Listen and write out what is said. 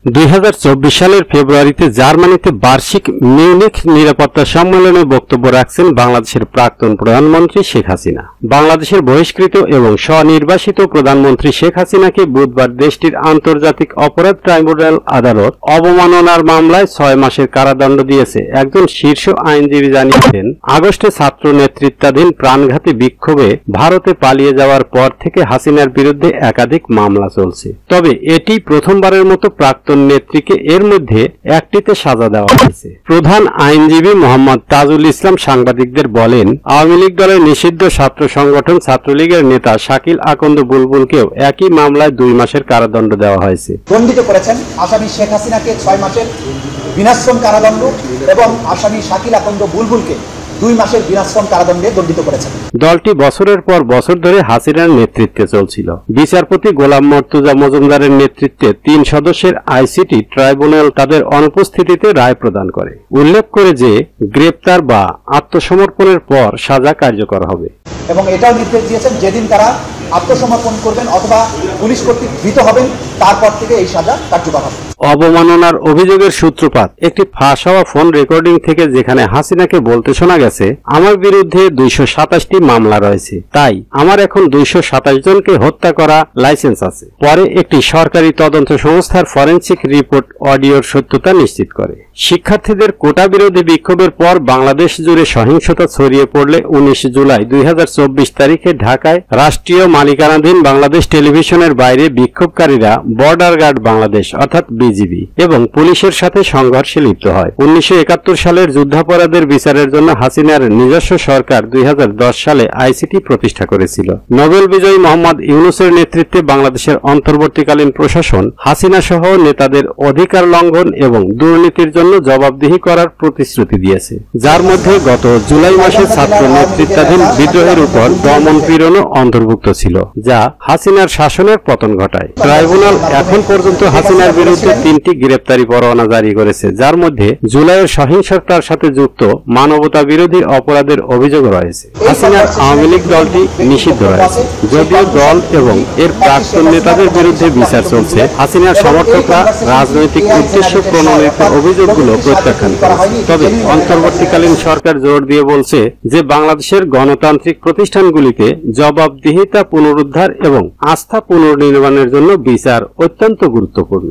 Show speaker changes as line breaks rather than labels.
2024 সালের ফেব্রুয়ারিতে জার্মানিতে বার্ষিক মিউনিখ নিরাপত্তা সম্মেলনে বক্তব্য রাখছেন বাংলাদেশের প্রাক্তন প্রধানমন্ত্রী শেখ হাসিনা। বাংলাদেশের বহিষ্কৃত এবং স্বনির্বাসিত প্রধানমন্ত্রী শেখ হাসিনাকে বুধবার দেশটির আন্তর্জাতিক অপরাধ ট্রাইব্যুনাল আদালত অবমাননার মামলায় 6 মাসের কারাদণ্ড দিয়েছে। একজন শীর্ষ আইনজীবী জানিয়েছেন, আগস্টে ছাত্র নেতৃত্বাধীন প্রাণঘাতী বিক্ষোভে ভারতে পালিয়ে যাওয়ার পর থেকে হাসিনার বিরুদ্ধে একাধিক মামলা চলছে। তবে এটি প্রথমবারের মতো প্রাক্তন নেত্রীকে এর মধ্যে একটিতে সাজা দেওয়া হয়েছে। প্রধান আইনজীবী মোহাম্মদ তাজুল ইসলাম সাংবাদিকদের বলেন, আওয়ামী লীগ দলের নিষিদ্ধ ছাত্র সংগঠন ছাত্রলীগের নেতা শাকিল আকন্দ বুলবুলকেও একই মামলায় 2 মাসের কারাদণ্ড দেওয়া হয়েছে।
দণ্ডিত করেছেন আসামি শেখ হাসিনাকে 6 মাসের বিনাশ্রম কারাদণ্ড এবং আসামি শাকিল আকন্দ বুলবুলকে 2 মাসের বিনাশ্রম কারাদণ্ডে দণ্ডিত করেছেন।
দলটি বছরের পর বছর ধরে হাসিনার নেতৃত্বে চলছিল। বিচারপতি গোলাম মর্তুজা মজুমদারের নেতৃত্বে 3 সদস্যের আইসিটি ট্রাইব্যুনাল তাদের অনুপস্থিতিতে রায় প্রদান করে, উল্লেখ করে যে গ্রেপ্তার বা আত্মসমর্পণের পর সাজা কার্যকর হবে
এবং এটাও নির্দেশ দিয়েছেন যেদিন তারা আত্মসমর্পণ করবেন অথবা পুলিশ কর্তৃক ধৃত হবেন তারপর থেকে এই সাজা কার্যকর হবে।
অবমাননার অভিযোগের সূত্রপাত একটি ফাঁস হওয়া ফোন রেকর্ডিং থেকে, যেখানে হাসিনাকে বলতে শোনা গেছে, আমার বিরুদ্ধে 227টি মামলা রয়েছে, তাই আমার এখন 227 জনকে হত্যা করা লাইসেন্স আছে। পরে একটি সরকারি তদন্ত সংস্থার ফরেনসিক রিপোর্ট অডিওর সত্যতা নিশ্চিত করে। শিক্ষার্থীদের কোটা বিরোধী বিক্ষোভের পর বাংলাদেশ জুড়ে সহিংসতা ছড়িয়ে পড়লে 19 জুলাই 2024 তারিখে ঢাকায় রাষ্ট্রীয় মালিকানাধীন বাংলাদেশ টেলিভিশনের বাইরে বিক্ষোভকারীরা বর্ডার গার্ড বাংলাদেশ অর্থাৎ বিজিবি এবং পুলিশের সাথে সংঘর্ষে লিপ্ত হয়। 1971 সালের যুদ্ধাপরাধের বিচারের জন্য হাসিনার নিজস্ব সরকার 2010 সালে আইসিটি প্রতিষ্ঠা করেছিল। নোবেল বিজয়ী মোহাম্মদ ইউনূসের নেতৃত্বে বাংলাদেশের অন্তর্বর্তীকালীন প্রশাসন হাসিনা সহ নেতাদের অধিকার লঙ্ঘন এবং দুর্নীতির জন্য জবাবদিহি করার প্রতিশ্রুতি দিয়েছে, যার মধ্যে গত জুলাই মাসে ছাত্র নেতৃত্বাধীন বিদ্রোহের উপর দমন পীড়নও অন্তর্ভুক্ত ছিল, যা হাসিনার শাসনের পতন ঘটায়। ট্রাইব্যুনাল এখন পর্যন্ত হাসিনার বিরুদ্ধে 3টি গ্রেপ্তারি পরোয়ানা জারি করেছে, যার মধ্যে জুলাইয়ের সহিংসতার সাথে যুক্ত মানবতা বিরোধী অপরাধের অভিযোগ রয়েছে। হাসিনার আওয়ামী লীগ দলটি নিষিদ্ধ রয়েছে, যদিও দল এবং এর প্রাক্তন নেতাদের বিরুদ্ধে বিচার চলছে। হাসিনার সমর্থকরা রাজনৈতিক উদ্দেশ্য প্রণোদিত অভিযোগগুলো প্রত্যাখ্যান করেছে। তবে অন্তর্বর্তীকালীন সরকার জোর দিয়ে বলছে যে বাংলাদেশের গণতান্ত্রিক প্রতিষ্ঠানগুলিতে জবাবদিহিতা পুনরুদ্ধার এবং আস্থা পুনর্নির্মাণের জন্য বিচার অত্যন্ত গুরুত্বপূর্ণ।